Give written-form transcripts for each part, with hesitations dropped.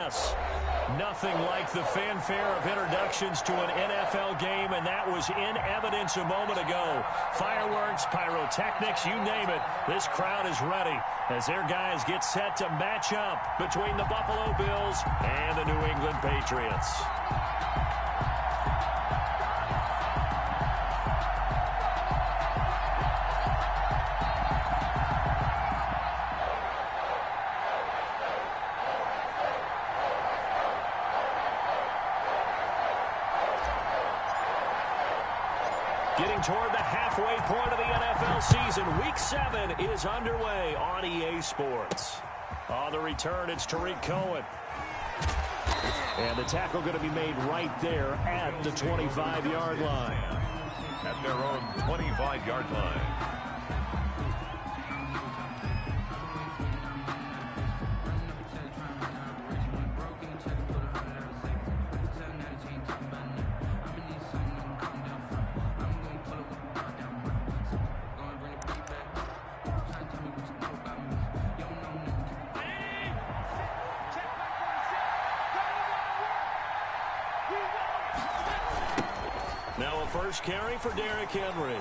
Nothing like the fanfare of introductions to an NFL game, and that was in evidence a moment ago. Fireworks, pyrotechnics, you name it. This crowd is ready as their guys get set to match up between the Buffalo Bills and the New England Patriots. Getting toward the halfway point of the NFL season. Week 7 is underway on EA Sports. On the return, it's Tariq Cohen. And the tackle going to be made right there at the 25-yard line. At their own 25-yard line. Now a first carry for Derrick Henry.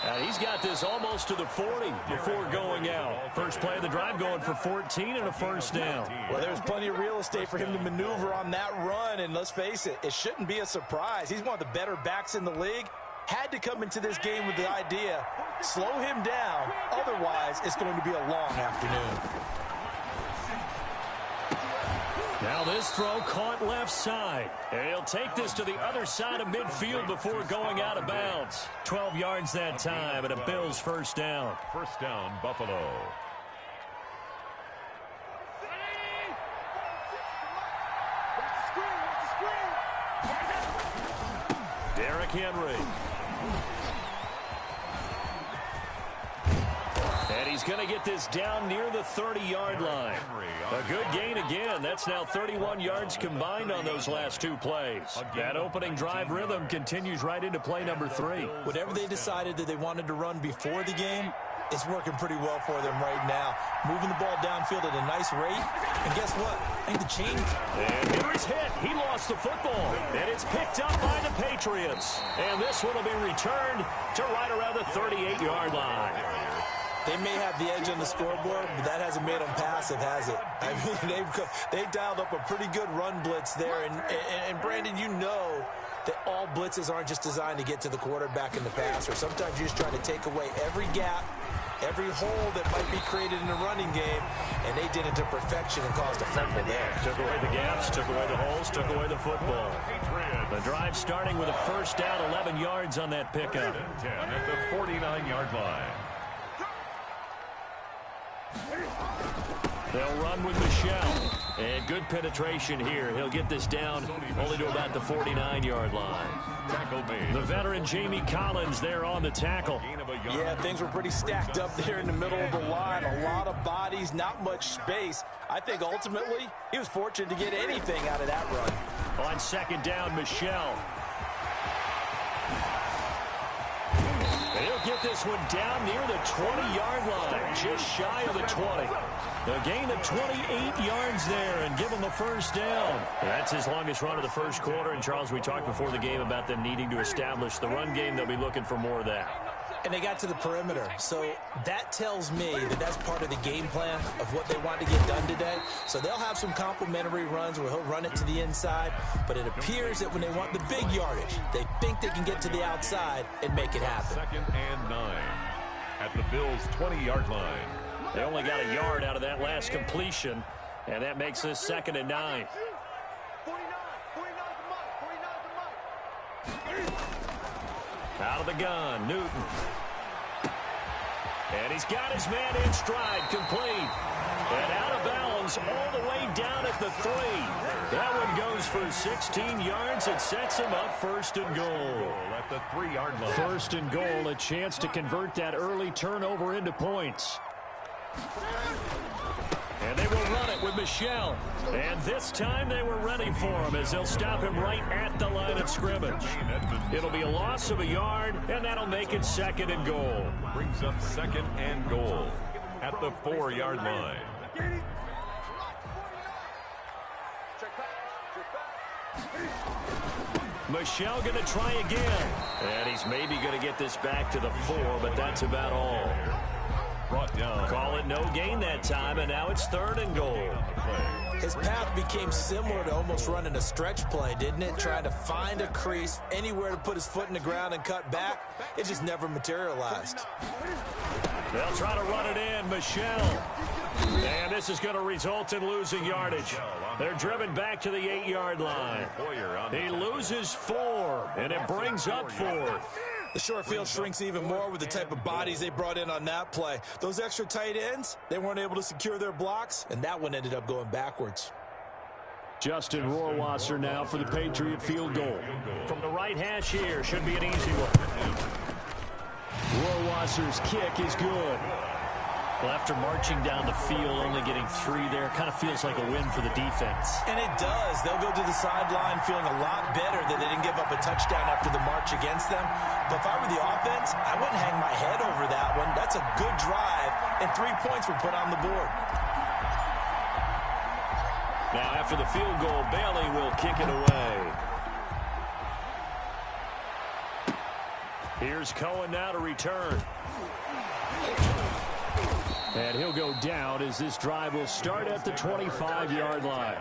And he's got this almost to the 40 before going out. First play of the drive going for 14 and a first down. Well, there's plenty of real estate for him to maneuver on that run, and let's face it, it shouldn't be a surprise. He's one of the better backs in the league. Had to come into this game with the idea, slow him down, otherwise it's going to be a long afternoon. Now this throw caught left side. And he'll take this to the other side of midfield before going out of bounds. 12 yards that time and a Bills first down. First down, Buffalo. Derrick Henry. And he's going to get this down near the 30-yard line. A good gain again. That's now 31 yards combined on those last two plays. That opening drive rhythm continues right into play number 3. Whatever they decided that they wanted to run before the game, it's working pretty well for them right now. Moving the ball downfield at a nice rate. And guess what? I think the change. And Henry's hit. He lost the football. And it's picked up by the Patriots. And this one will be returned to right around the 38-yard line. They may have the edge on the scoreboard, but that hasn't made them passive, has it? I mean, they've dialed up a pretty good run blitz there. And Brandon, you know that all blitzes aren't just designed to get to the quarterback in the passer. Sometimes you're just trying to take away every gap, every hole that might be created in the running game, and they did it to perfection and caused a fumble there. Took away the gaps, took away the holes, took away the football. The drive starting with a first down, 11 yards on that pickup. 10 at the 49-yard line. They'll run with Michel. And good penetration here. He'll get this down only to about the 49-yard line. The veteran Jamie Collins there on the tackle. Yeah, things were pretty stacked up there in the middle of the line. A lot of bodies, not much space. I think ultimately he was fortunate to get anything out of that run. On second down, Michel. He'll get this one down near the 20-yard line, just shy of the 20. A gain of 28 yards there and give him a first down. That's his longest run of the first quarter. And, Charles, we talked before the game about them needing to establish the run game. They'll be looking for more of that. And they got to the perimeter. So that tells me that that's part of the game plan of what they want to get done today. So they'll have some complementary runs where he'll run it to the inside. But it appears that when they want the big yardage, they think they can get to the outside and make it happen. Second and 9 at the Bills' 20-yard line. They only got a yard out of that last completion, and that makes this second and 9. Out of the gun, Newton. And he's got his man in stride, complete. And out of bounds all the way down at the 3. That one goes for 16 yards. It sets him up first and goal. At the 3-yard line. First and goal, a chance to convert that early turnover into points. And they will run it with Michel. And this time they were ready for him as they'll stop him right at the line of scrimmage. It'll be a loss of a yard, and that'll make it second and goal. Brings up second and goal at the 4-yard line. Michel going to try again. And he's maybe going to get this back to the 4, but that's about all. Brought down. Call it no gain that time, and now it's 3rd and goal. His path became similar to almost running a stretch play, didn't it? Trying to find a crease, anywhere to put his foot in the ground and cut back. It just never materialized. They'll try to run it in. Michel. And this is going to result in losing yardage. They're driven back to the 8-yard line. He loses 4, and it brings up 4th. The short field shrinks even more with the type of bodies they brought in on that play. Those extra tight ends, they weren't able to secure their blocks, and that one ended up going backwards. Justin Rohrwasser now for the Patriot field goal. From the right hash here, should be an easy one. Rohrwasser's kick is good. Well, after marching down the field, only getting 3 there, kind of feels like a win for the defense. And it does. They'll go to the sideline feeling a lot better that they didn't give up a touchdown after the march against them. But if I were the offense, I wouldn't hang my head over that one. That's a good drive, and 3 points were put on the board. Now, after the field goal, Bailey will kick it away. Here's Cohen now to return. And he'll go down as this drive will start at the 25-yard line.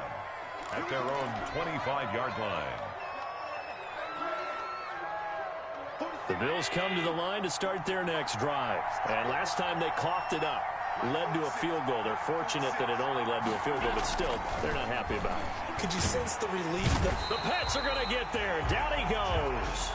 At their own 25-yard line. The Bills come to the line to start their next drive. And last time they coughed it up, led to a field goal. They're fortunate that it only led to a field goal, but still, they're not happy about it. Could you sense the relief? The Pats are going to get there. Down he goes.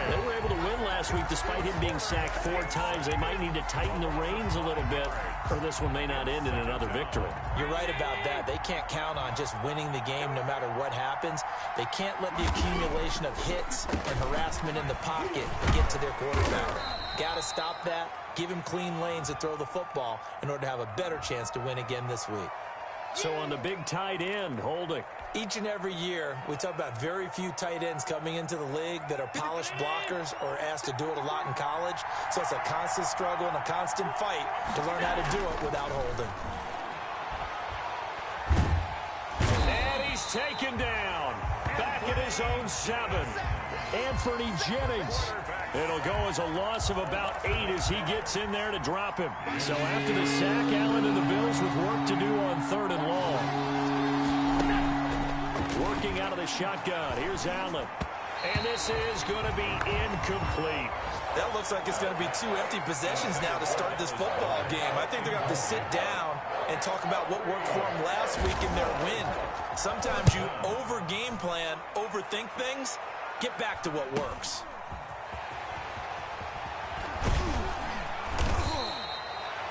They were able to win last week despite him being sacked 4 times. They might need to tighten the reins a little bit, or this one may not end in another victory. You're right about that. They can't count on just winning the game no matter what happens. They can't let the accumulation of hits and harassment in the pocket get to their quarterback. Got to stop that. Give him clean lanes to throw the football in order to have a better chance to win again this week. So on the big tight end, Holding. Each and every year, we talk about very few tight ends coming into the league that are polished blockers or asked to do it a lot in college. So it's a constant struggle and a constant fight to learn how to do it without holding. And he's taken down. Back at his own 7. Anthony Jennings. It'll go as a loss of about 8 as he gets in there to drop him. So after the sack, Allen and the Bills with work to do on 3rd and long. Working out of the shotgun. Here's Allen. And this is going to be incomplete. That looks like it's going to be 2 empty possessions now to start this football game. I think they're going to have to sit down and talk about what worked for them last week in their win. Sometimes you over-game plan, overthink things. Get back to what works.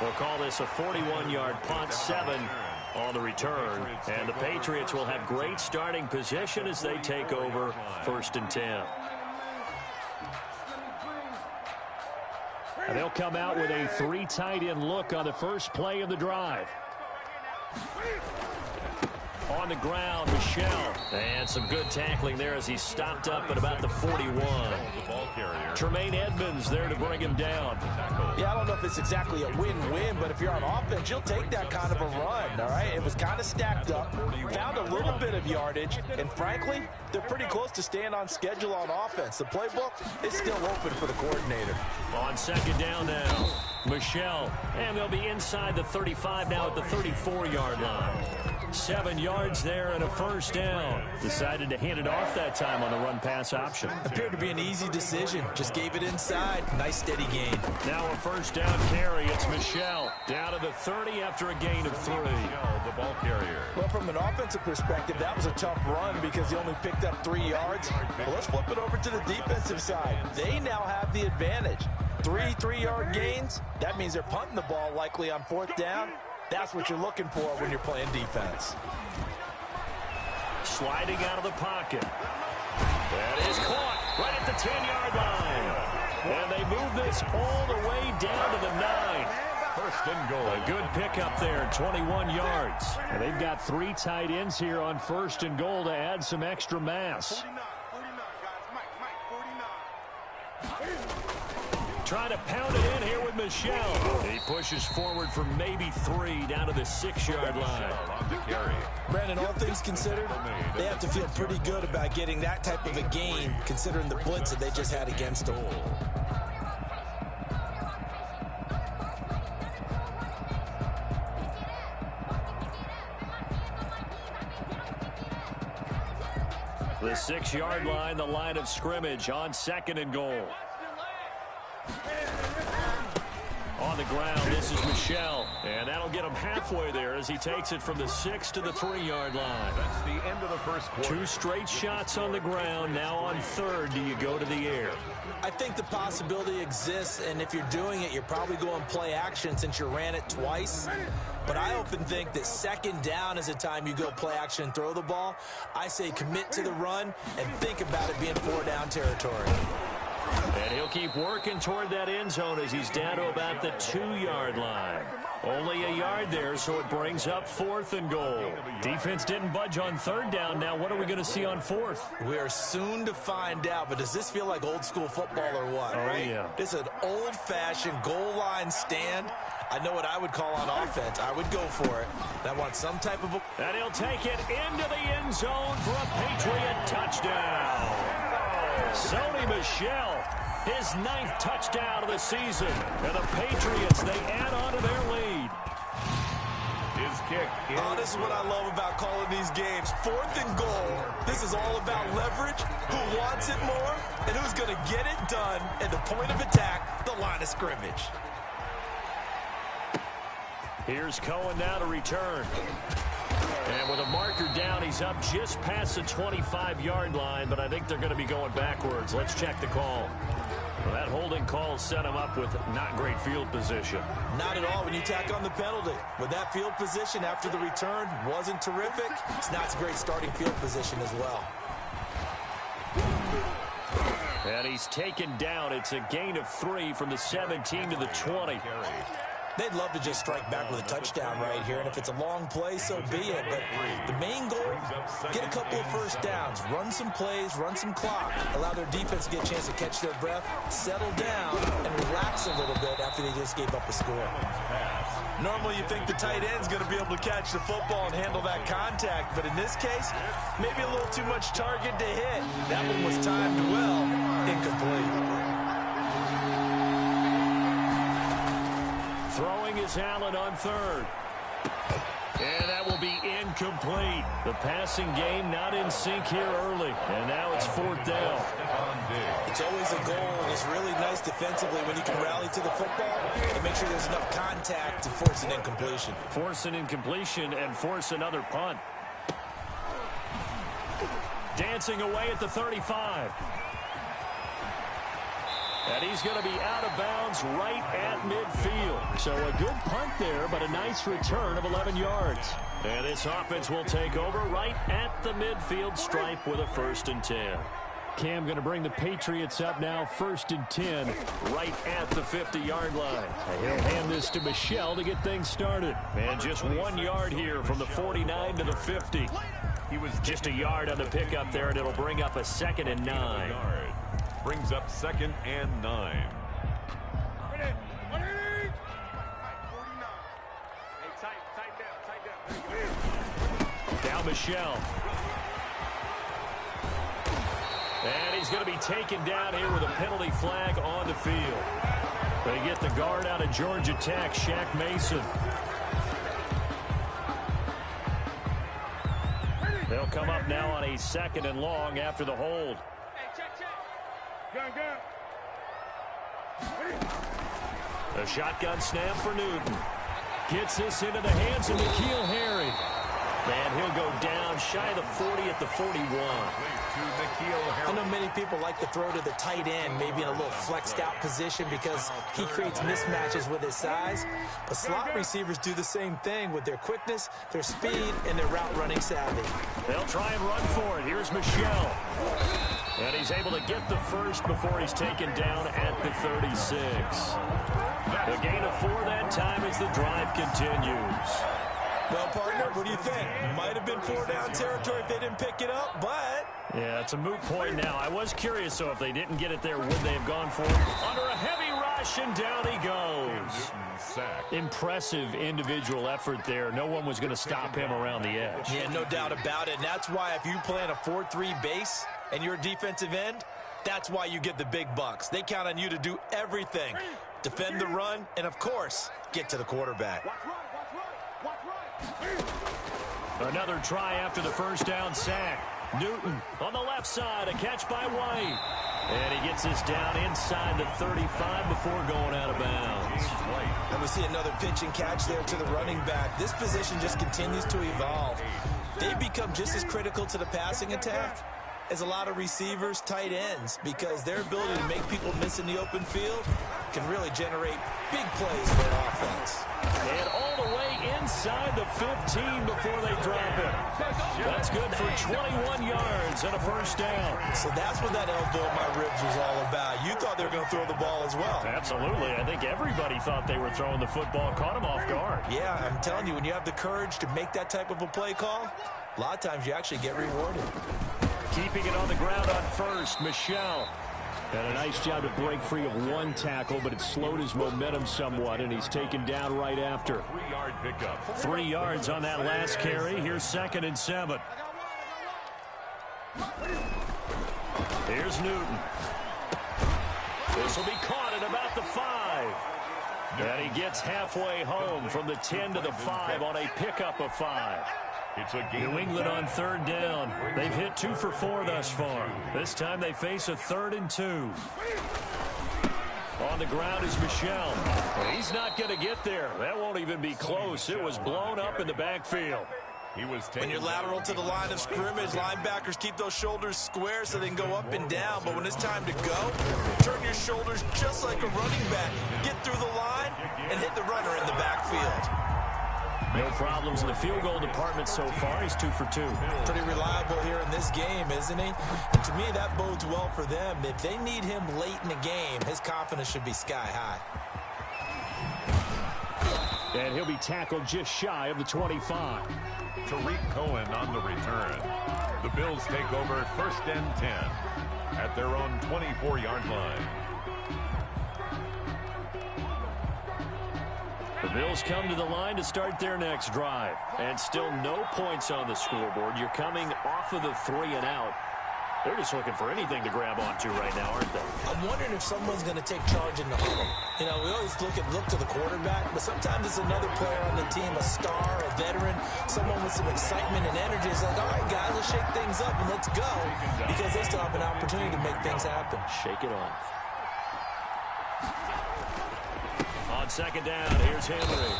We'll call this a 41-yard punt, 7 on the return. And the Patriots will have great starting position as they take over 1st and 10. And they'll come out with a 3 tight end look on the first play of the drive. On the ground, Michel. And some good tackling there as he stopped up at about the 41. The ball carrier. Tremaine Edmonds there to bring him down. Yeah, I don't know if it's exactly a win-win, but if you're on offense, you'll take that kind of a run, all right? It was kind of stacked up, found a little bit of yardage, and frankly, they're pretty close to staying on schedule on offense. The playbook is still open for the coordinator. On 2nd down now, Michel. And they'll be inside the 35 now at the 34-yard line. 7 yards there and a 1st down. Decided to hand it off that time on the run-pass option. Appeared to be an easy decision. Just gave it inside. Nice steady gain. Now a 1st down carry. It's Michel. Down to the 30 after a gain of 3. The ball carrier. Well, from an offensive perspective, that was a tough run because he only picked up 3 yards. Well, let's flip it over to the defensive side. They now have the advantage. 3 3-yard gains. That means they're punting the ball likely on 4th down. That's what you're looking for when you're playing defense. Sliding out of the pocket. That is caught right at the 10-yard line. And they move this all the way down to the 9. 1st and goal. A good pickup there, 21 yards. And they've got 3 tight ends here on 1st and goal to add some extra mass. Trying to pound it in here with Michel. He pushes forward for maybe 3 down to the 6-yard line. On the carry. Brandon, all things considered, they have to feel pretty good about getting that type of a gain, considering the blitz that they just had against them. The 6-yard line, the line of scrimmage on 2nd and goal. On the ground, this is Michel, and that'll get him halfway there as he takes it from the 6 to the 3-yard line. That's the end of the first quarter. 2 straight shots on the ground. Now on 3rd, do you go to the air? I think the possibility exists, and if you're doing it, you're probably going play action since you ran it twice. But I often think that 2nd down is a time you go play action and throw the ball. I say commit to the run and think about it being 4-down territory. And he'll keep working toward that end zone as he's down to about the 2-yard line. Only a yard there, so it brings up 4th and goal. Defense didn't budge on 3rd down. Now what are we going to see on 4th? We are soon to find out, but does this feel like old school football or what? Oh, right? Yeah. This is an old-fashioned goal line stand. I know what I would call on offense. I would go for it. I want some type of... And he'll take it into the end zone for a Patriot touchdown. Sony Michel, his 9th touchdown of the season. And the Patriots, they add on to their lead. His kick is... Oh, this is what I love about calling these games. 4th and goal. This is all about leverage, who wants it more, and who's going to get it done at the point of attack, the line of scrimmage. Here's Cohen now to return. And with a marker down, he's up just past the 25-yard line, but I think they're going to be going backwards. Let's check the call. Well, that holding call set him up with not great field position. Not at all when you tack on the penalty. With that field position after the return wasn't terrific. It's not a great starting field position as well. And he's taken down. It's a gain of 3 from the 17 to the 20. They'd love to just strike back with a touchdown right here, and if it's a long play, so be it. But the main goal, get a couple of first downs, run some plays, run some clock, allow their defense to get a chance to catch their breath, settle down, and relax a little bit after they just gave up a score. Normally you think the tight end's going to be able to catch the football and handle that contact, but in this case, maybe a little too much target to hit. That one was timed well, incomplete. Throwing is Allen on 3rd. And that will be incomplete. The passing game not in sync here early. And now it's 4th down. It's always a goal, and it's really nice defensively when you can rally to the football and make sure there's enough contact to force an incompletion. Force an incompletion and force another punt. Dancing away at the 35. And he's going to be out of bounds right at midfield. So a good punt there, but a nice return of 11 yards. And this offense will take over right at the midfield stripe with a 1st and 10. Cam going to bring the Patriots up now, 1st and 10, right at the 50-yard line. And he'll hand this to Michel to get things started. And just 1 yard here from the 49 to the 50. He was just a yard on the pickup there, and it'll bring up a 2nd and 9. Brings up 2nd and 9. Down Michel. And he's going to be taken down here with a penalty flag on the field. They get the guard out of Georgia Tech, Shaq Mason. They'll come up now on a 2nd and long after the hold. A shotgun snap for Newton. Gets this into the hands of N'Keal Harry. And he'll go down shy of the 40 at the 41. I know many people like to throw to the tight end, maybe in a little flexed out position because he creates mismatches with his size. But slot receivers do the same thing with their quickness, their speed, and their route running savvy. They'll try and run for it. Here's Michel. And he's able to get the 1st before he's taken down at the 36. The gain of 4 that time as the drive continues. Well, partner, what do you think? Might have been 4-down territory if they didn't pick it up, but... Yeah, it's a moot point now. I was curious, so if they didn't get it there, would they have gone for it? Under a heavy rush. rush, and down he goes. Impressive individual effort there. No one was going to stop him around the edge. Yeah, no doubt about it. And that's why if you play in a 4-3 base and you're a defensive end, that's why you get the big bucks. They count on you to do everything. Defend the run, and, of course, get to the quarterback. Another try after the first down sack. Newton on the left side, a catch by White. And he gets this down inside the 35 before going out of bounds. And we see another pitch and catch there to the running back. This position just continues to evolve. They become just as critical to the passing attack as a lot of receivers, tight ends, because their ability to make people miss in the open field can really generate big plays for an offense. And all the way inside the 15 before they drop it. That's good for 21 yards and a first down. So that's what that elbow in my ribs was all about. You thought they were going to throw the ball as well. Absolutely. I think everybody thought they were throwing the football, caught him off guard. Yeah, I'm telling you, when you have the courage to make that type of a play call, a lot of times you actually get rewarded. Keeping it on the ground on first, Michel. Had a nice job to break free of one tackle, but it slowed his momentum somewhat, and he's taken down right after. 3-yard pickup. 3 yards on that last carry. Here's 2nd and 7. Here's Newton. This will be caught at about the 5. And he gets halfway home from the 10 to the 5 on a pickup of 5. It's a game. New England on 3rd down. They've hit 2 for 4 thus far. This time they face a 3rd and 2. On the ground is Michel. He's not going to get there. That won't even be close. It was blown up in the backfield. When you're lateral to the line of scrimmage, linebackers keep those shoulders square so they can go up and down. But when it's time to go, turn your shoulders just like a running back. Get through the line and hit the runner in the backfield. No problems in the field goal department so far. He's 2 for 2. Pretty reliable here in this game, isn't he? And to me, that bodes well for them. If they need him late in the game, his confidence should be sky high. And he'll be tackled just shy of the 25. Tariq Cohen on the return. The Bills take over 1st and 10 at their own 24-yard line. The Bills come to the line to start their next drive. And still no points on the scoreboard. You're coming off of the 3 and out. They're just looking for anything to grab onto right now, aren't they? I'm wondering if someone's going to take charge in the huddle. You know, we always look to the quarterback, but sometimes it's another player on the team, a star, a veteran, someone with some excitement and energy. It's like, all right, guys, let's shake things up and let's go, because they still have an opportunity to make things happen. Shake it off. On 2nd down, here's Henry.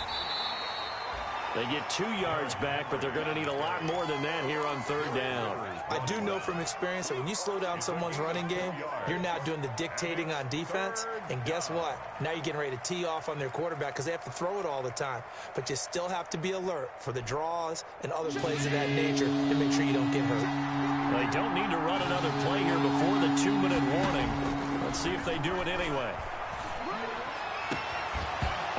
They get 2 yards back, but they're going to need a lot more than that here on 3rd down. I do know from experience that when you slow down someone's running game, you're now doing the dictating on defense. And guess what? Now you're getting ready to tee off on their quarterback because they have to throw it all the time. But you still have to be alert for the draws and other plays of that nature to make sure you don't get hurt. They don't need to run another play here before the 2-minute warning. Let's see if they do it anyway.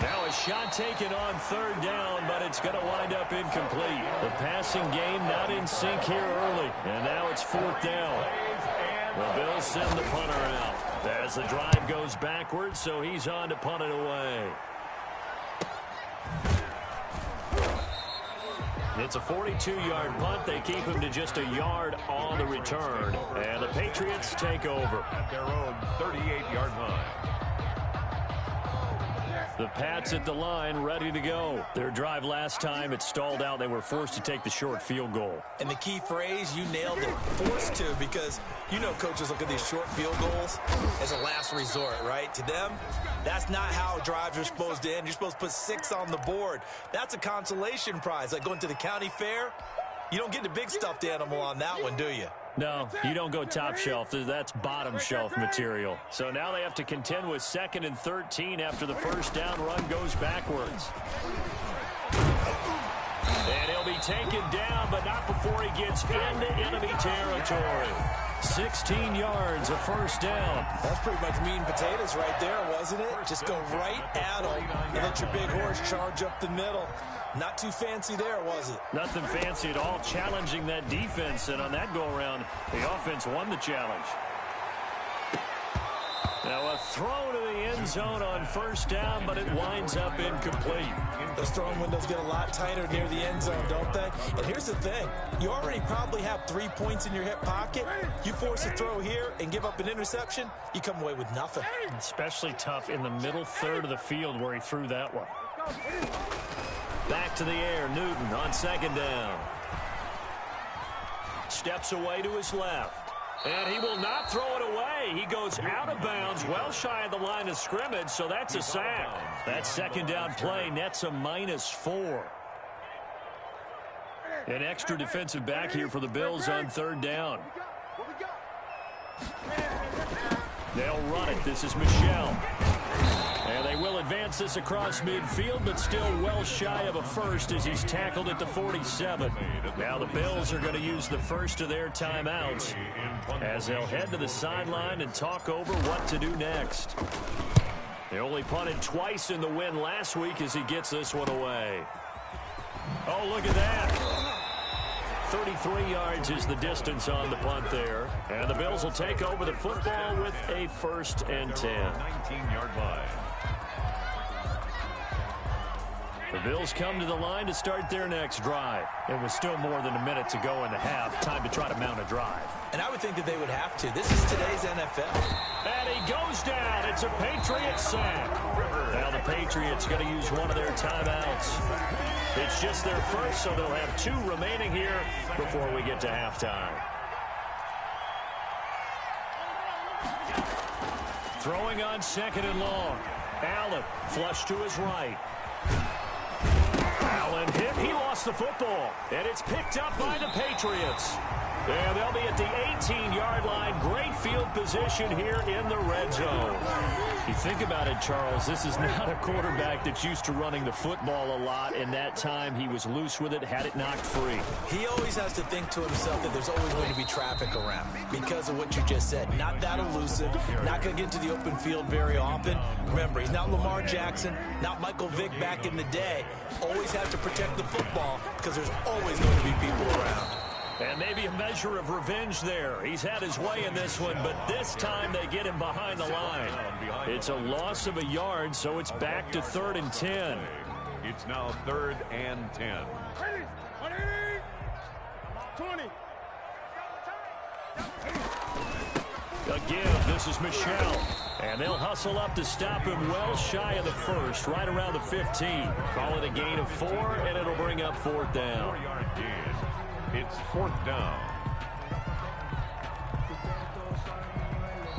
Now a shot taken on 3rd down, but it's going to wind up incomplete. The passing game not in sync here early, and now it's 4th down. The Bills send the punter out as the drive goes backwards, so he's on to punt it away. It's a 42-yard punt. They keep him to just a yard on the return, and the Patriots take over at their own 38-yard line. The Pats at the line, ready to go. Their drive last time, it stalled out. They were forced to take the short field goal. And the key phrase, you nailed it, forced to, because you know coaches look at these short field goals as a last resort, right? To them, that's not how drives are supposed to end. You're supposed to put 6 on the board. That's a consolation prize. Like going to the county fair, you don't get the big stuffed animal on that one, do you? No, you don't go top shelf. That's bottom shelf material. So now they have to contend with 2nd and 13 after the first down run goes backwards. And he'll be taken down, but not before he gets into enemy territory. 16 yards, a first down. That's pretty much meat and potatoes right there, wasn't it? Just go right at him and let your big horse charge up the middle. Not too fancy there, was it? Nothing fancy at all, challenging that defense, and on that go-around, the offense won the challenge. Now a throw to the end zone on first down, but it winds up incomplete. Those throwing windows get a lot tighter near the end zone, don't they? And here's the thing. You already probably have 3 points in your hip pocket. You force a throw here and give up an interception, you come away with nothing. Especially tough in the middle third of the field where he threw that one. Back to the air, Newton on second down. Steps away to his left. And he will not throw it away. He goes out of bounds, well shy of the line of scrimmage, so that's a sack. That second down play nets a -4. An extra defensive back here for the Bills on third down. They'll run it. This is Michel. And they will advance this across midfield, but still well shy of a first as he's tackled at the 47. Now the Bills are going to use the first of their timeouts as they'll head to the sideline and talk over what to do next. They only punted twice in the win last week as he gets this one away. Oh, look at that. 33 yards is the distance on the punt there. And the Bills will take over the football with a 1st and 10. 19-yard line. The Bills come to the line to start their next drive. It was still more than a minute to go in the half. Time to try to mount a drive. And I would think that they would have to. This is today's NFL. And he goes down. It's a Patriot sack. Now the Patriots going to use one of their timeouts. It's just their first, so they'll have 2 remaining here before we get to halftime. Throwing on second and long. Allen flush to his right. Allen hit. He lost the football. And it's picked up by the Patriots. And they'll be at the 18-yard line. Great field position here in the red zone. You think about it, Charles, this is not a quarterback that's used to running the football a lot. In that time, he was loose with it, had it knocked free. He always has to think to himself that there's always going to be traffic around because of what you just said. Not that elusive, not going to get to the open field very often. Remember, he's not Lamar Jackson, not Michael Vick back in the day. Always have to protect the football because there's always going to be people around. And maybe a measure of revenge there. He's had his way in this one, but this time they get him behind the line. It's a loss of a yard, so it's back to 3rd and 10. It's now 3rd and 10. 20. A give. This is Michel. And they'll hustle up to stop him well shy of the first, right around the 15. Call it a gain of 4, and it'll bring up 4th down. 4-yard gain. It's 4th down.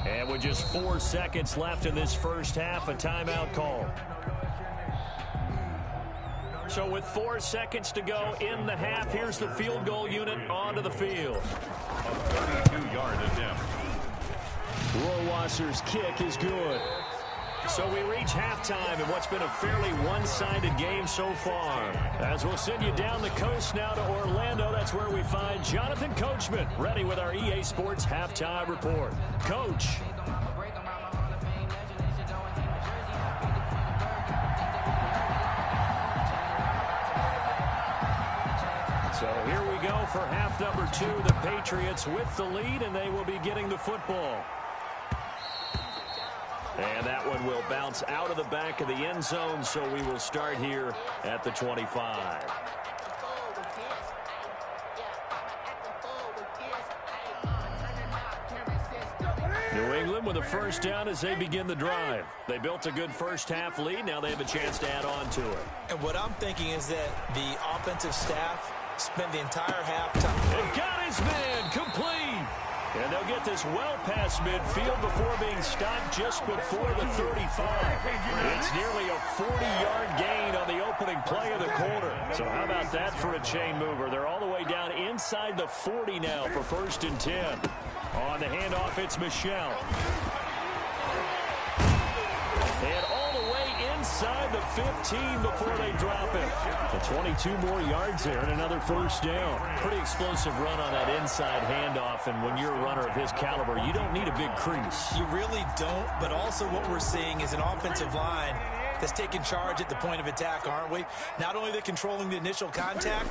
And with just 4 seconds left in this first half, a timeout call. So with 4 seconds to go in the half, here's the field goal unit onto the field. A 32-yard attempt. Rohrwasser's kick is good. So we reach halftime in what's been a fairly one-sided game so far. As we'll send you down the coast now to Orlando, that's where we find Jonathan Coachman ready with our EA Sports Halftime Report. Coach. So here we go for half number 2. The Patriots with the lead, and they will be getting the football. And that one will bounce out of the back of the end zone, so we will start here at the 25. New England with a first down as they begin the drive. They built a good first half lead. Now they have a chance to add on to it. And what I'm thinking is that the offensive staff spent the entire halftime. They've got his man complete. And they'll get this well past midfield before being stopped just before the 35. It's nearly a 40-yard gain on the opening play of the quarter. So how about that for a chain mover? They're all the way down inside the 40 now for 1st and 10. On the handoff, it's Michel. And all the way inside the 15 before they drop it. And 22 more yards there and another first down. Pretty explosive run on that inside handoff, and when you're a runner of his caliber, you don't need a big crease. You really don't, but also what we're seeing is an offensive line that's taking charge at the point of attack, aren't we? Not only are they controlling the initial contact,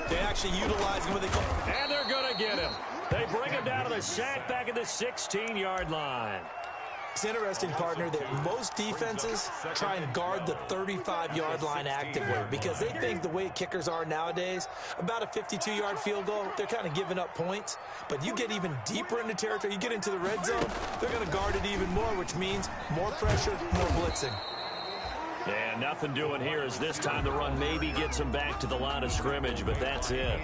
they're actually utilizing what they call... And they're going to get him. They bring him down to the sack back at the 16-yard line. It's interesting, partner, that most defenses try and guard the 35-yard line actively because they think the way kickers are nowadays, about a 52-yard field goal, they're kind of giving up points. But you get even deeper into territory, you get into the red zone, they're going to guard it even more, which means more pressure, more blitzing. And nothing doing here as this time the run maybe gets him back to the line of scrimmage, but that's it.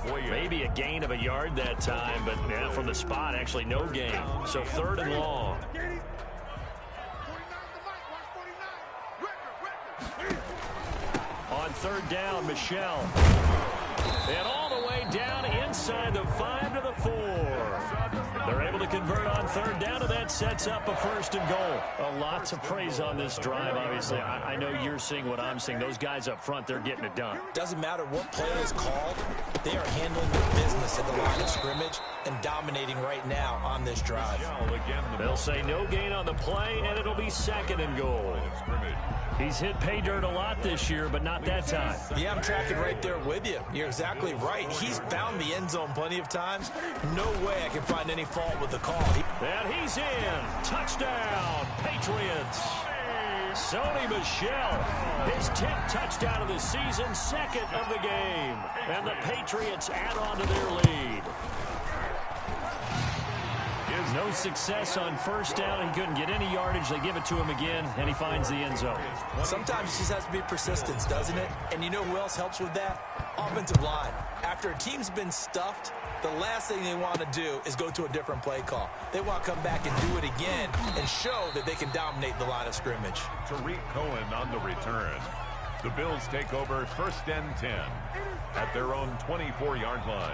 Maybe a gain of a yard that time, but yeah, from the spot, actually no gain. So 3rd and long. On 3rd down, Michel. And all the way down inside the 5 to the 4. They're able to convert on 3rd down, and that sets up a 1st and goal. A lot to praise on this drive, obviously. I know you're seeing what I'm seeing. Those guys up front, they're getting it done. Doesn't matter what play is called. They are handling their business at the line of scrimmage and dominating right now on this drive. They'll say no gain on the play, and it'll be 2nd and goal. He's hit pay dirt a lot this year, but not that time. Yeah, I'm tracking right there with you. You're exactly right. He's found the end zone plenty of times. No way I can find any fault with the call. And he's in. Touchdown, Patriots. Sony Michel, his 10th touchdown of the season, 2nd of the game. And the Patriots add on to their lead. No success on 1st down. He couldn't get any yardage. They give it to him again, and he finds the end zone. Sometimes it just has to be persistence, doesn't it? And you know who else helps with that? Offensive line. After a team's been stuffed, the last thing they want to do is go to a different play call. They want to come back and do it again and show that they can dominate the line of scrimmage. Tariq Cohen on the return. The Bills take over 1st and 10 at their own 24-yard line.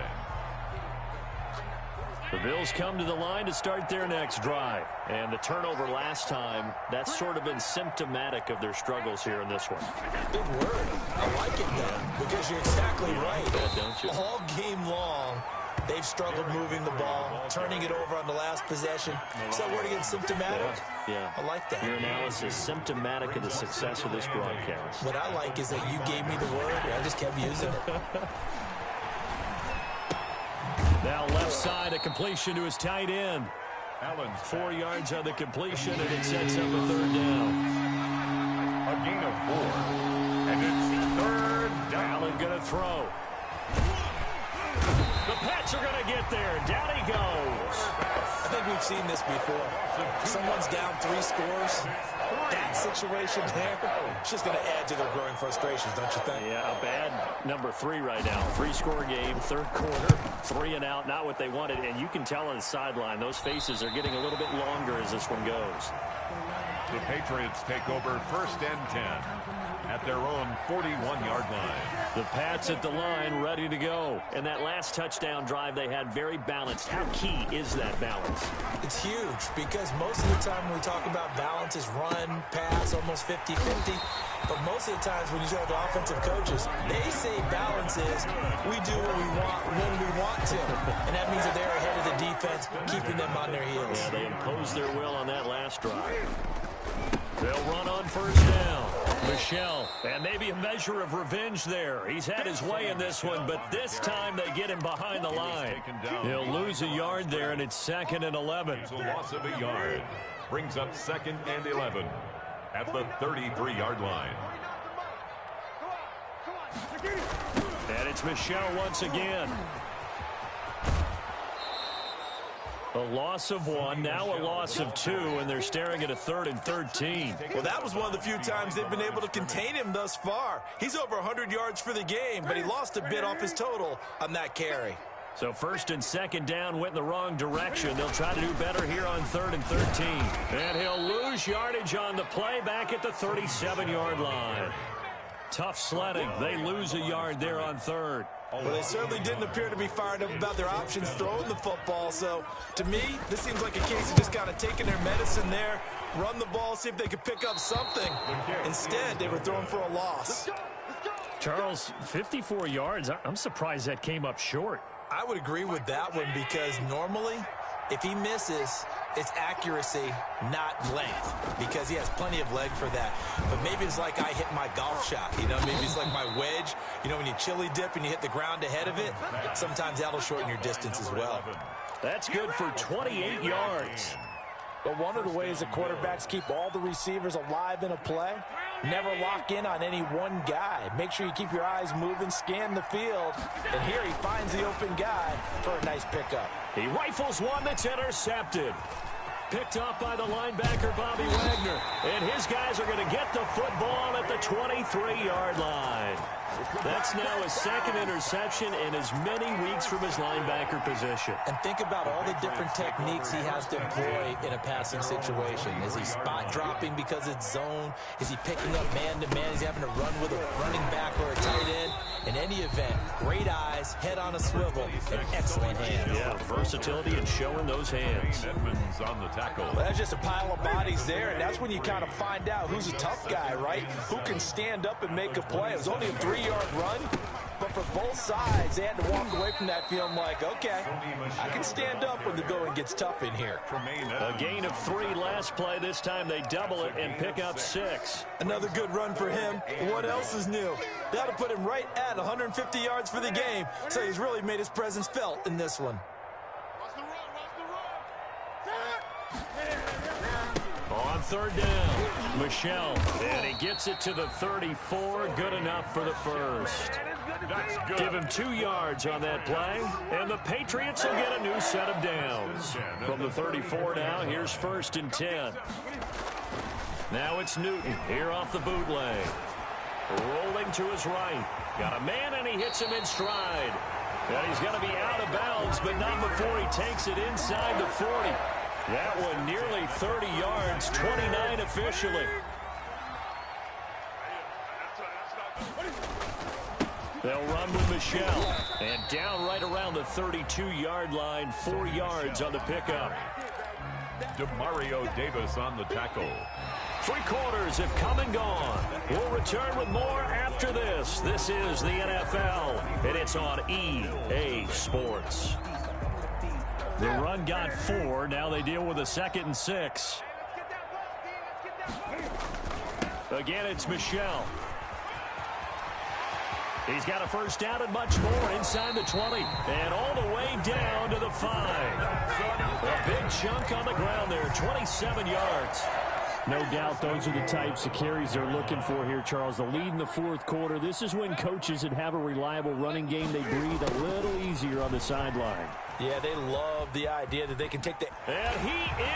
The Bills come to the line to start their next drive. And the turnover last time, that's sort of been symptomatic of their struggles here in this one. Big word. I like it, though, because you're exactly right. Don't you? All game long, they've struggled moving the ball, turning it over on the last possession. Is that word again, symptomatic? Yeah. I like that. Your analysis, symptomatic of the success of this broadcast. What I like is that you gave me the word, and I just kept using it. Now left side, a completion to his tight end. Allen 4 yards on the completion, and it sets up a 3rd down. A gain of 4. And it's 3rd down. Allen going to throw. The Pats are going to get there. Down he goes. I think we've seen this before. Someone's down 3 scores. That situation there, it's just going to add to their growing frustrations, don't you think? Yeah, a bad number 3 right now. 3-score game, 3rd quarter, 3 and out, not what they wanted. And you can tell on the sideline, those faces are getting a little bit longer as this one goes. The Patriots take over 1st and 10 at their own 41-yard line. The Pats at the line, ready to go. And that last touchdown drive they had very balanced. How key is that balance? It's huge because most of the time when we talk about balance is run, pass, almost 50-50. But most of the times when you talk to offensive coaches, they say balance is we do what we want when we want to. And that means that they're ahead of the defense, keeping them on their heels. Yeah, they imposed their will on that last drive. They'll run on 1st down. Michel, and maybe a measure of revenge there. He's had his way in this one, but this time they get him behind the line. He'll lose a yard there, and it's 2nd and 11. It's a loss of a yard. Brings up 2nd and 11 at the 33-yard line. And it's Michel once again. A loss of 1, now a loss of 2, and they're staring at a 3rd and 13. Well, that was one of the few times they've been able to contain him thus far. He's over 100 yards for the game, but he lost a bit off his total on that carry. So 1st and 2nd down went in the wrong direction. They'll try to do better here on 3rd and 13. And he'll lose yardage on the play back at the 37-yard line. Tough sledding. They lose a yard there on 3rd. Well, they certainly didn't appear to be fired up about their options throwing the football. So, to me, this seems like a case of just kind of taking their medicine there, run the ball, see if they could pick up something. Instead, they were throwing for a loss. Charles, 54 yards. I'm surprised that came up short. I would agree with that one because normally, if he misses, it's accuracy, not length, because he has plenty of leg for that. But maybe it's like I hit my golf shot, you know, maybe it's like my wedge. You know, when you chili dip and you hit the ground ahead of it, sometimes that'll shorten your distance as well. That's good for 28 yards. But one of the ways that quarterbacks keep all the receivers alive in a play, never lock in on any one guy. Make sure you keep your eyes moving, scan the field, and here he finds the open guy for a nice pickup. He rifles one that's intercepted. Picked off by the linebacker, Bobby Wagner. And his guys are going to get the football at the 23-yard line. That's now his second interception in as many weeks from his linebacker position. And think about all the different techniques he has to employ in a passing situation. Is he spot dropping because it's zone? Is he picking up man-to-man? Is he having to run with a running back or a tight end? In any event, great eyes, head on a swivel, and excellent hands. Yeah, versatility and showing those hands. Edmonds on the tackle. Well, that's just a pile of bodies there, and that's when you kind of find out who's a tough guy, right? Who can stand up and make a play. It was only a 3-yard run, but for both sides, they had to walk away from that feeling like, okay, I can stand up when the going gets tough in here. A gain of 3 last play. This time they double it and pick up 6. Another good run for him. What else is new? That'll put him right at 150 yards for the game, so he's really made his presence felt in this one. On third down, Michel, and he gets it to the 34. Good enough for the first. That's good. Give him 2 yards on that play, and the Patriots will get a new set of downs. From the 34 now, here's 1st and 10. Now it's Newton here off the bootleg. Rolling to his right. Got a man, and he hits him in stride. And he's going to be out of bounds, but not before he takes it inside the 40. That one nearly 30 yards, 29 officially. They'll run with Michel. And down right around the 32-yard line, 4 yards on the pickup. Demario Davis on the tackle. 3 quarters have come and gone. We'll return with more after this. This is the NFL, and it's on EA Sports. The run got 4. Now they deal with a 2nd and 6. Again, it's Michel. He's got a first down and much more inside the 20. And all the way down to the 5. A big chunk on the ground there, 27 yards. No doubt those are the types of carries they're looking for here, Charles. The lead in the 4th quarter. This is when coaches that have a reliable running game, they breathe a little easier on the sideline. Yeah, they love the idea that they can take the... And he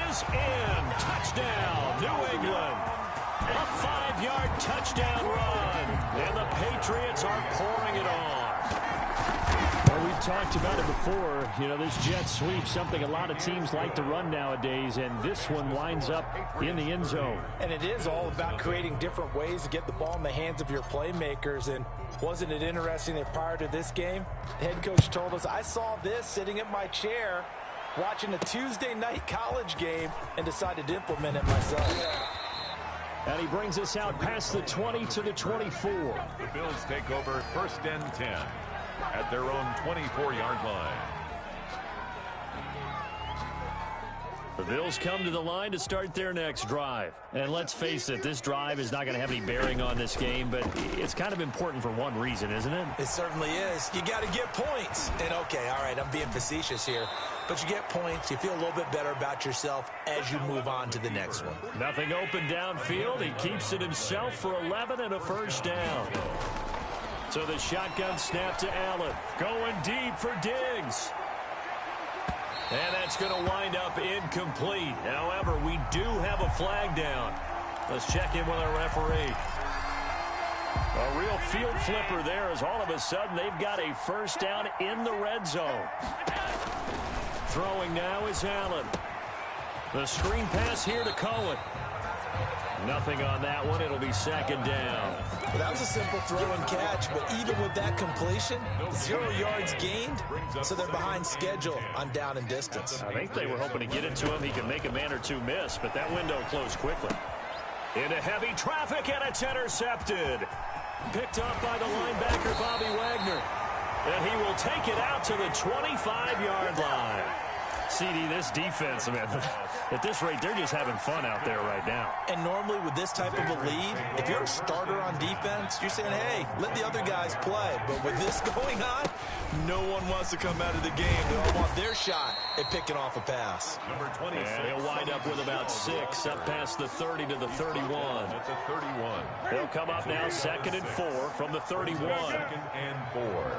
is in. Touchdown, New England. A 5-yard touchdown run. And the Patriots are pouring it on. Well, we've talked about it before. You know, this jet sweep, something a lot of teams like to run nowadays, and this one winds up in the end zone. And it is all about creating different ways to get the ball in the hands of your playmakers. And wasn't it interesting that prior to this game, the head coach told us, I saw this sitting in my chair watching a Tuesday night college game and decided to implement it myself. And he brings us out past the 20 to the 24. The Bills take over 1st and 10 at their own 24-yard line. The Bills come to the line to start their next drive. And let's face it, this drive is not going to have any bearing on this game, but it's kind of important for one reason, isn't it? It certainly is. You got to get points. And okay, all right, I'm being facetious here. But you get points, you feel a little bit better about yourself as you move on to the next one. Nothing open downfield. He keeps it himself for 11 and a first down. So the shotgun snap to Allen. Going deep for Diggs. And that's going to wind up incomplete. However, we do have a flag down. Let's check in with our referee. A real field flipper there as all of a sudden they've got a first down in the red zone. Throwing now is Allen. The screen pass here to Cohen. Nothing on that one. It'll be 2nd down. Well, that was a simple throw and catch, but even with that completion, 0 yards gained, so they're behind schedule on down and distance. I think they were hoping to get it to him. He could make a man or two miss, but that window closed quickly. Into heavy traffic, and it's intercepted. Picked up by the linebacker, Bobby Wagner. And he will take it out to the 25-yard line. CD, this defense, man, at this rate, they're just having fun out there right now. And normally with this type of a lead, if you're a starter on defense, you're saying, hey, let the other guys play. But with this going on, no one wants to come out of the game. They all want their shot at picking off a pass. Number 26. And he'll wind up with about 6 up past the 30 to the 31. That's a 31. They'll come up now 2nd and 4 from the 31. 2nd and 4.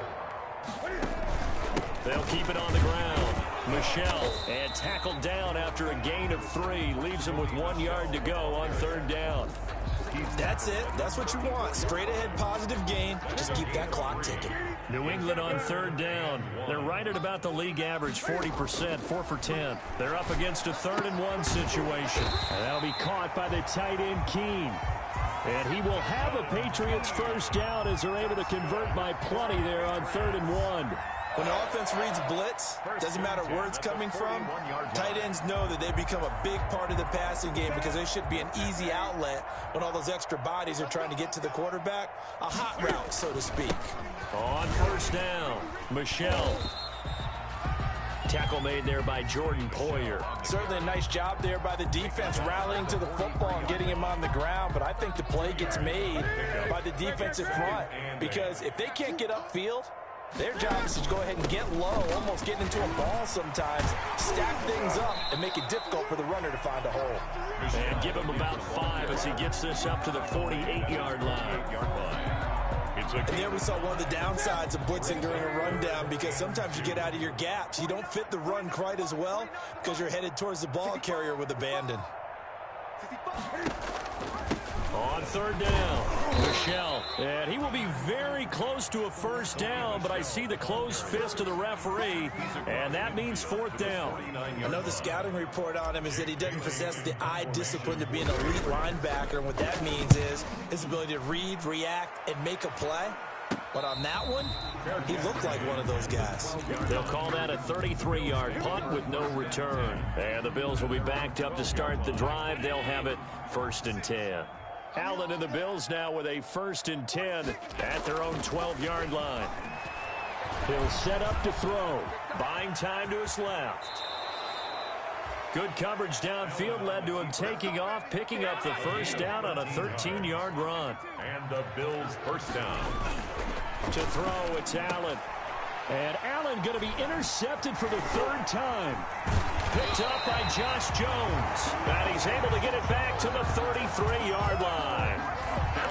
They'll keep it on the ground. Michel, and tackled down after a gain of 3. Leaves him with 1 yard to go on 3rd down. That's it. That's what you want. Straight ahead positive gain. Just keep that clock ticking. New England on 3rd down. They're right at about the league average, 40%, 4 for 10. They're up against a 3rd and 1 situation. And that'll be caught by the tight end, Keene. And he will have a Patriots first down as they're able to convert by plenty there on 3rd and 1. When the offense reads blitz, doesn't matter where it's coming from, tight ends know that they become a big part of the passing game because they should be an easy outlet when all those extra bodies are trying to get to the quarterback. A hot route, so to speak. On 1st down, Michel. Tackle made there by Jordan Poyer. Certainly a nice job there by the defense rallying to the football and getting him on the ground, but I think the play gets made by the defensive front because if they can't get upfield, their job is to go ahead and get low, almost get into a ball sometimes, stack things up, and make it difficult for the runner to find a hole. And give him about 5 as he gets this up to the 48-yard line. And there we saw one of the downsides of blitzing during a rundown because sometimes you get out of your gaps. You don't fit the run quite as well because you're headed towards the ball carrier with abandon. On 3rd down, Michel. And he will be very close to a first down, but I see the closed fist of the referee, and that means 4th down. I know the scouting report on him is that he doesn't possess the eye discipline to be an elite linebacker, and what that means is his ability to read, react, and make a play. But on that one, he looked like one of those guys. They'll call that a 33-yard punt with no return. And the Bills will be backed up to start the drive. They'll have it 1st and 10. Allen and the Bills now with a 1st and 10 at their own 12-yard line. He'll set up to throw. Buying time to his left. Good coverage downfield led to him taking off, picking up the first down on a 13-yard run. And the Bills first down. To throw, it's Allen. And Allen going to be intercepted for the 3rd time. Picked up by Josh Jones. And he's able to get it back to the 33-yard line.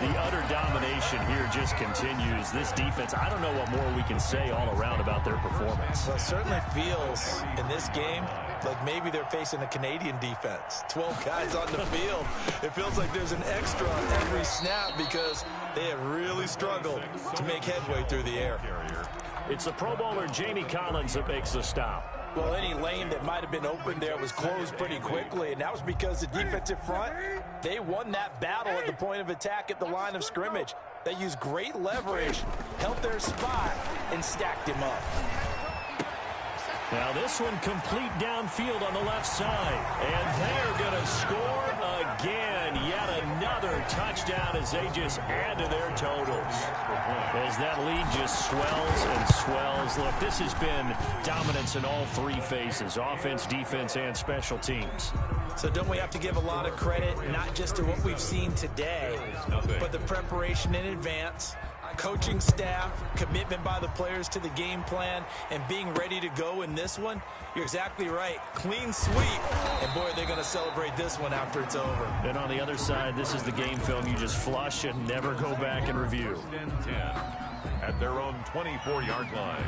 The utter domination here just continues. This defense, I don't know what more we can say all around about their performance. Well, it certainly feels in this game like maybe they're facing a Canadian defense. 12 guys on the field. It feels like there's an extra on every snap because they have really struggled to make headway through the air. It's the Pro Bowler Jamie Collins that makes the stop. Well, any lane that might have been open there was closed pretty quickly, and that was because the defensive front, they won that battle at the point of attack at the line of scrimmage. They used great leverage, held their spot, and stacked him up. Now this one complete downfield on the left side. And they're going to score again. Yet another touchdown as they just add to their totals. As that lead just swells and swells. Look, this has been dominance in all 3 phases. Offense, defense, and special teams. So don't we have to give a lot of credit, not just to what we've seen today, but the preparation in advance, coaching staff, commitment by the players to the game plan, and being ready to go in this one? You're exactly right. Clean sweep. And, boy, they're going to celebrate this one after it's over. And on the other side, this is the game film you just flush and never go back and review. 10 at their own 24-yard line.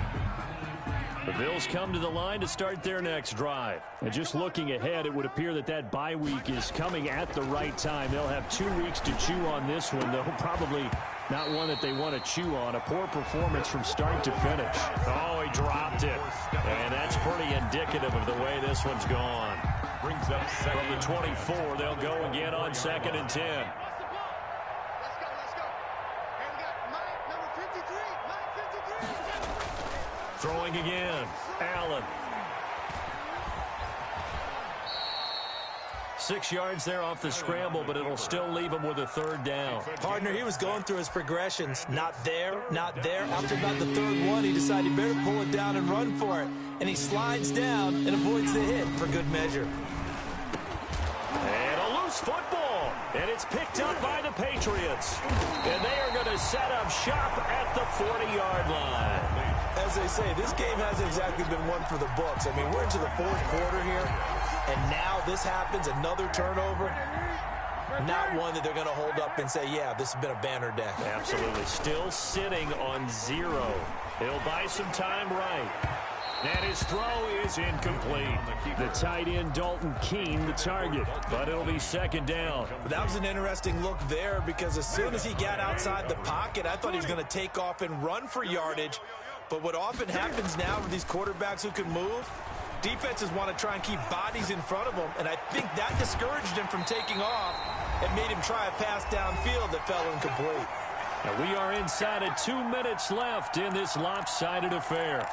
The Bills come to the line to start their next drive. And just looking ahead, it would appear that that bye week is coming at the right time. They'll have 2 weeks to chew on this one, though probably not one that they want to chew on. A poor performance from start to finish. Oh, he dropped it. And that's pretty indicative of the way this one's gone. Brings up from the 24. They'll go again on 2nd and 10. Throwing again. Allen. 6 yards there off the scramble, but it'll still leave him with a third down. Partner, he was going through his progressions. Not there, not there. After about the third one, he decided he better pull it down and run for it. And he slides down and avoids the hit for good measure. And a loose football. And it's picked up by the Patriots. And they are going to set up shop at the 40-yard line. As they say, this game hasn't exactly been one for the books. I mean, we're into the fourth quarter here, and now this happens, another turnover. Not one that they're going to hold up and say, yeah, this has been a banner day. Absolutely. Still sitting on 0. He'll buy some time right. And his throw is incomplete. The tight end, Dalton Keene, the target, but it'll be second down. That was an interesting look there because as soon as he got outside the pocket, I thought he was going to take off and run for yardage. But what often happens now with these quarterbacks who can move, defenses want to try and keep bodies in front of them, and I think that discouraged him from taking off and made him try a pass downfield that fell incomplete. And we are inside of 2 minutes left in this lopsided affair.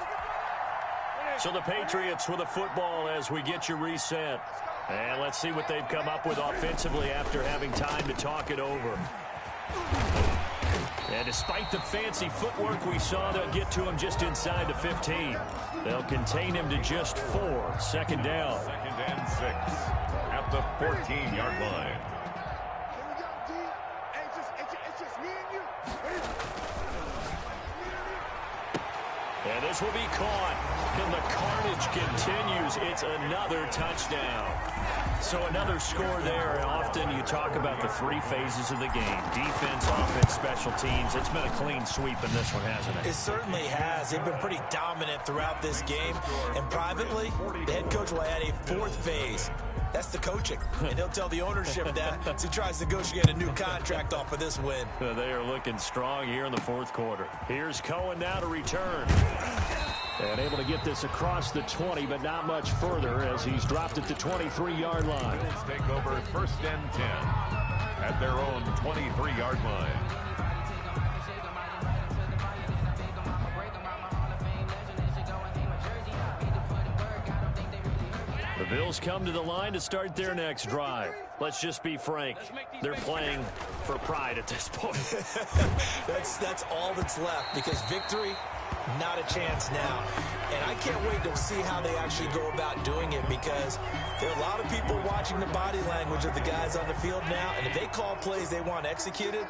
So the Patriots with a football as we get you reset. And let's see what they've come up with offensively after having time to talk it over. And despite the fancy footwork we saw, they'll get to him just inside the 15. They'll contain him to just 4. Second down. 2nd and 6 at the 14-yard line. And this will be caught. And the carnage continues. It's another touchdown. So another score there, and often you talk about the 3 phases of the game. Defense, offense, special teams. It's been a clean sweep in this one, hasn't it? It certainly has. They've been pretty dominant throughout this game. And privately, the head coach will add a 4th phase. That's the coaching. And he'll tell the ownership that as he tries to negotiate a new contract off of this win. They are looking strong here in the 4th quarter. Here's Cohen now to return. And able to get this across the 20, but not much further as he's dropped at the 23-yard line. Bills take over 1st and 10 at their own 23-yard line. The Bills come to the line to start their next drive. Let's just be frank. They're playing for pride at this point. That's all that's left because victory, not a chance now. And I can't wait to see how they actually go about doing it because there are a lot of people watching the body language of the guys on the field now. And if they call plays they want executed,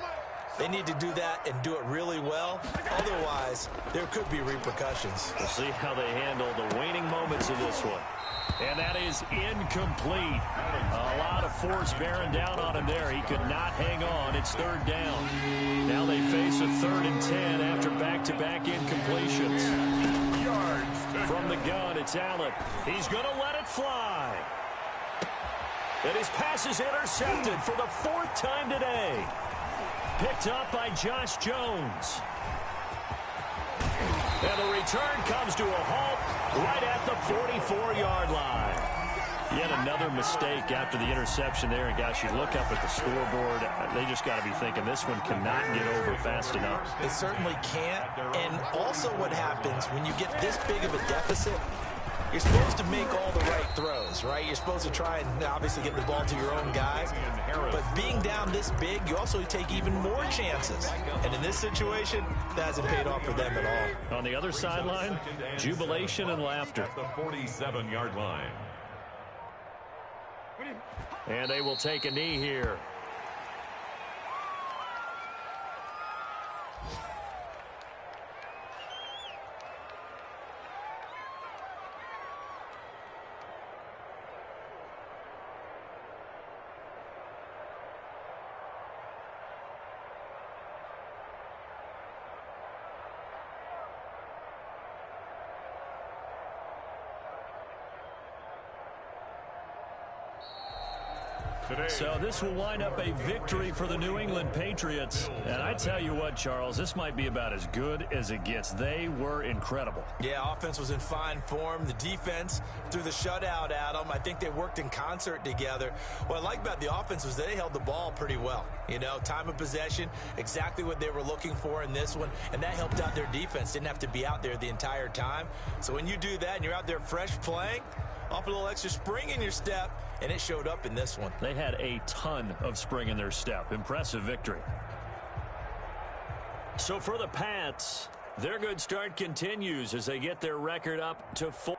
they need to do that and do it really well. Otherwise, there could be repercussions. We'll see how they handle the waning moments of this one. And that is incomplete. A lot of force bearing down on him there. He could not hang on. It's 3rd down. Now they face a 3rd and 10 after back-to-back incompletions. From the gun, it's Allen. He's going to let it fly. And his pass is intercepted for the 4th time today. Picked up by Josh Jones. And the return comes to a halt right at the 44-yard line. Yet another mistake after the interception there. And, guys, you look up at the scoreboard. They just got to be thinking this one cannot get over fast enough. It certainly can't. And also what happens when you get this big of a deficit, you're supposed to make all the right throws, right? You're supposed to try and obviously get the ball to your own guys. But being down this big, you also take even more chances. And in this situation, that hasn't paid off for them at all. On the other sideline, jubilation and laughter. At the 47-yard line. And they will take a knee here. So this will wind up a victory for the New England Patriots. And I tell you what, Charles, this might be about as good as it gets. They were incredible. Yeah, offense was in fine form. The defense threw the shutout at them. I think they worked in concert together. What I like about the offense was they held the ball pretty well. You know, time of possession, exactly what they were looking for in this one. And that helped out their defense. Didn't have to be out there the entire time. So when you do that and you're out there fresh playing, off a little extra spring in your step, and it showed up in this one. They had a ton of spring in their step. Impressive victory. So for the Pats, their good start continues as they get their record up to 4.